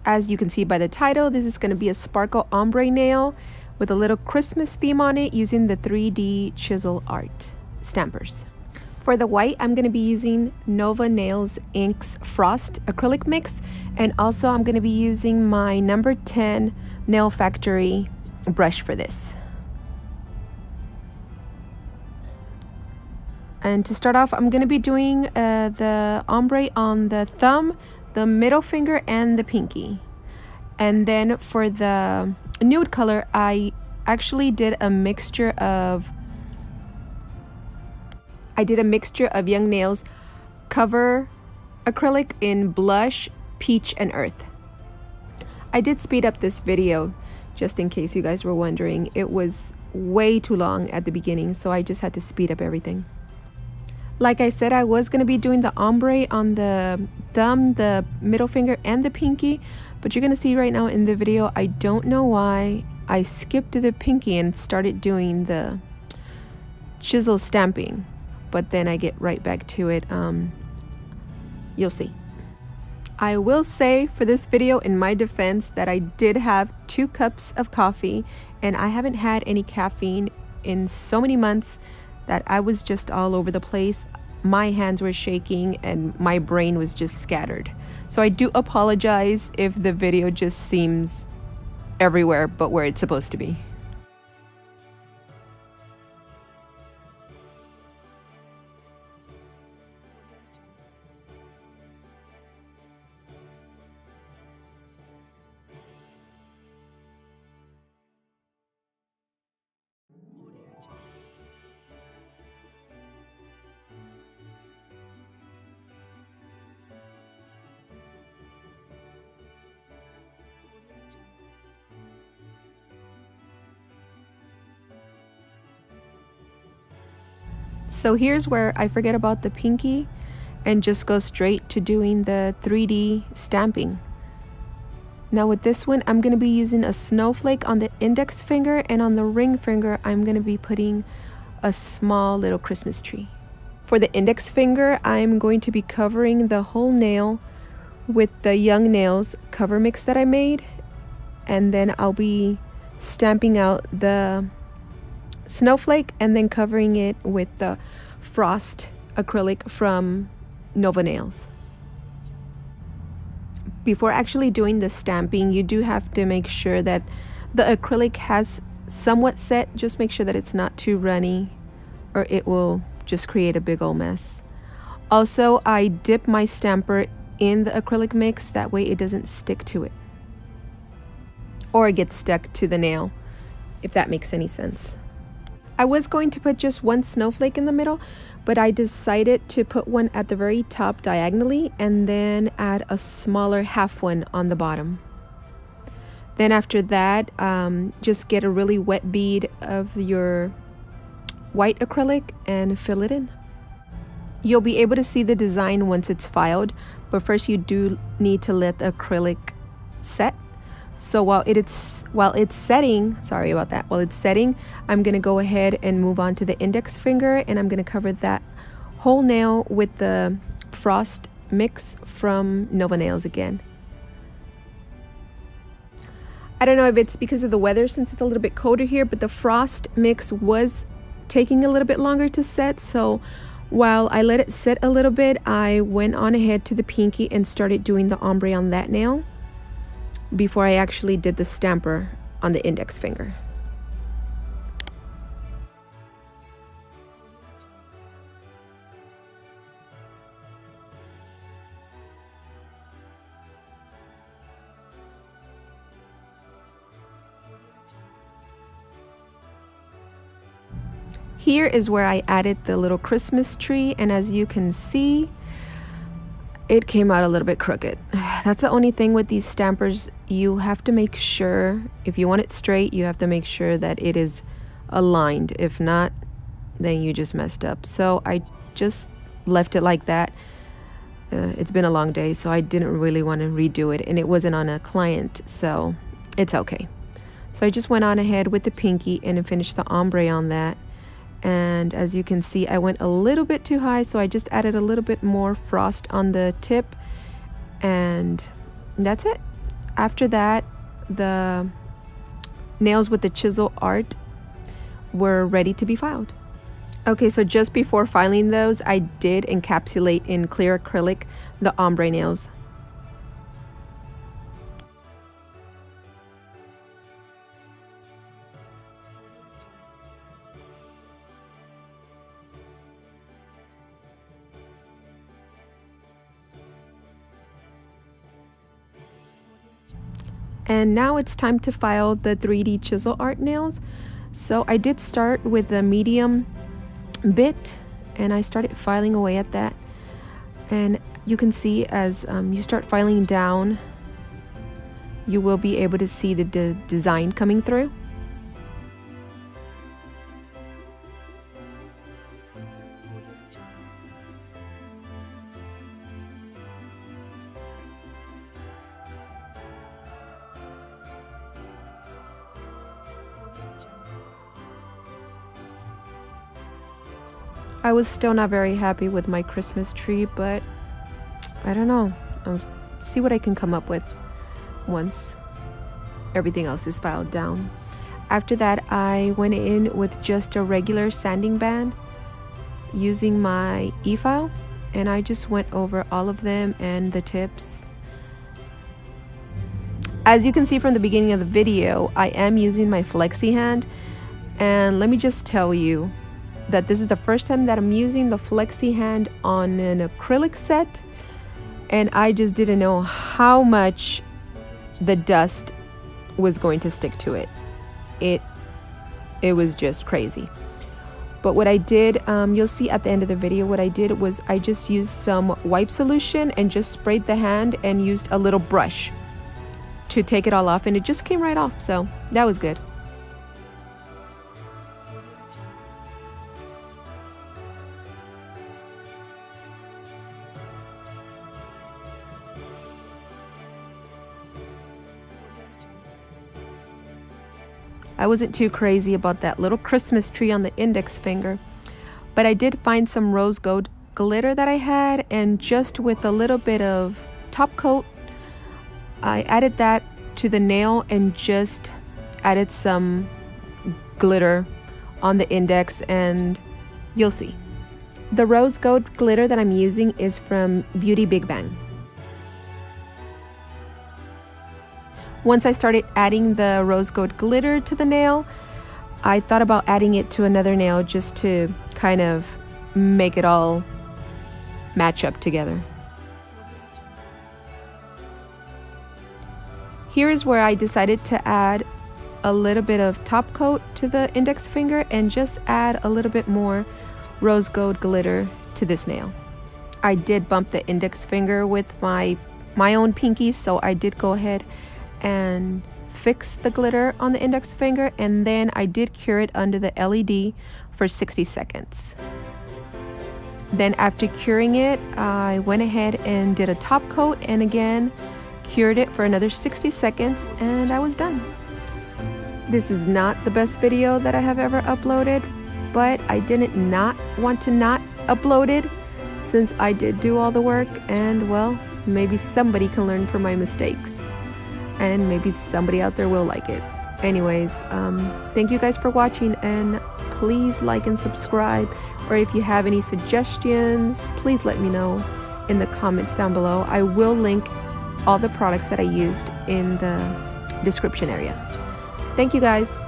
As you can see by the title, this is going to be a sparkle ombre nail with a little Christmas theme on it using the 3D chisel art stampers. For the white, I'm going to be using Nova Nails Inks Frost acrylic mix, and also I'm going to be using my number 10 Nail Factory brush for this. And to start off, I'm going to be doing the ombre on the thumb, the middle finger, and the pinky. And then for the nude color, I actually did a mixture of Young Nails cover acrylic in blush, peach, and earth. I did speed up this video just in case you guys were wondering. It was way too long at the beginning, so I just had to speed up everything. Like I said, I was going to be doing the ombre on the thumb, the middle finger, and the pinky, but you're going to see right now in the video, I don't know why I skipped the pinky and started doing the chisel stamping, but then I get right back to it. You'll see. I will say for this video, in my defense, that I did have 2 cups of coffee, and I haven't had any caffeine in so many months that I was just all over the place. My hands were shaking and my brain was just scattered. So I do apologize if the video just seems everywhere but where it's supposed to be. So here's where I forget about the pinky and just go straight to doing the 3D stamping. Now with this one, I'm going to be using a snowflake on the index finger, and on the ring finger, I'm going to be putting a small little Christmas tree. For the index finger, I'm going to be covering the whole nail with the Young Nails cover mix that I made, and then I'll be stamping out the snowflake and then covering it with the frost acrylic from Nova Nails. Before actually doing the stamping, you do have to make sure that the acrylic has somewhat set. Just make sure that it's not too runny or it will just create a big old mess. Also, I dip my stamper in the acrylic mix, that way it doesn't stick to it or it gets stuck to the nail, if that makes any sense. I was going to put just one snowflake in the middle, but I decided to put one at the very top diagonally and then add a smaller half one on the bottom. Then after that, just get a really wet bead of your white acrylic and fill it in. You'll be able to see the design once it's filed, but first you do need to let the acrylic set. So while it's setting, I'm going to go ahead and move on to the index finger, and I'm going to cover that whole nail with the frost mix from Nova Nails again. I don't know if it's because of the weather since it's a little bit colder here, but the frost mix was taking a little bit longer to set. So while I let it sit a little bit, I went on ahead to the pinky and started doing the ombre on that nail before I actually did the stamper on the index finger. Here is where I added the little Christmas tree, and as you can see, it came out a little bit crooked. That's the only thing with these stampers. You have to make sure, if you want it straight, you have to make sure that it is aligned. If not, then you just messed up. So I just left it like that. It's been a long day, so I didn't really want to redo it, and it wasn't on a client, so it's okay. So I just went on ahead with the pinky and finished the ombre on that. And as you can see, I went a little bit too high, so I just added a little bit more frost on the tip, and that's it. After that, the nails with the chisel art were ready to be filed. Okay, so just before filing those, I did encapsulate in clear acrylic the ombre nails. And now it's time to file the 3D chisel art nails. So I did start with the medium bit and I started filing away at that. And you can see as you start filing down, you will be able to see the design coming through. I was still not very happy with my Christmas tree, but I don't know. I'll see what I can come up with once everything else is filed down. After that, I went in with just a regular sanding band using my e-file, and I just went over all of them and the tips. As you can see from the beginning of the video, I am using my flexi hand, and let me just tell you that this is the first time that I'm using the flexi hand on an acrylic set, and I just didn't know how much the dust was going to stick to it. It was just crazy. But what I did, you'll see at the end of the video, what I did was I just used some wipe solution and just sprayed the hand and used a little brush to take it all off, and it just came right off, so that was good. I wasn't too crazy about that little Christmas tree on the index finger, but I did find some rose gold glitter that I had, and just with a little bit of top coat, I added that to the nail and just added some glitter on the index, and you'll see. The rose gold glitter that I'm using is from Beauty Big Bang. Once I started adding the rose gold glitter to the nail, I thought about adding it to another nail just to kind of make it all match up together. Here's where I decided to add a little bit of top coat to the index finger and just add a little bit more rose gold glitter to this nail. I did bump the index finger with my own pinky, so I did go ahead and fix the glitter on the index finger, and then I did cure it under the LED for 60 seconds. Then after curing it, I went ahead and did a top coat and again cured it for another 60 seconds, and I was done. This is not the best video that I have ever uploaded, but I didn't not want to not upload it since I did do all the work, and well, maybe somebody can learn from my mistakes. And maybe somebody out there will like it. Anyways, thank you guys for watching, and please like and subscribe, or if you have any suggestions, please let me know in the comments down below. I will link all the products that I used in the description area. Thank you guys.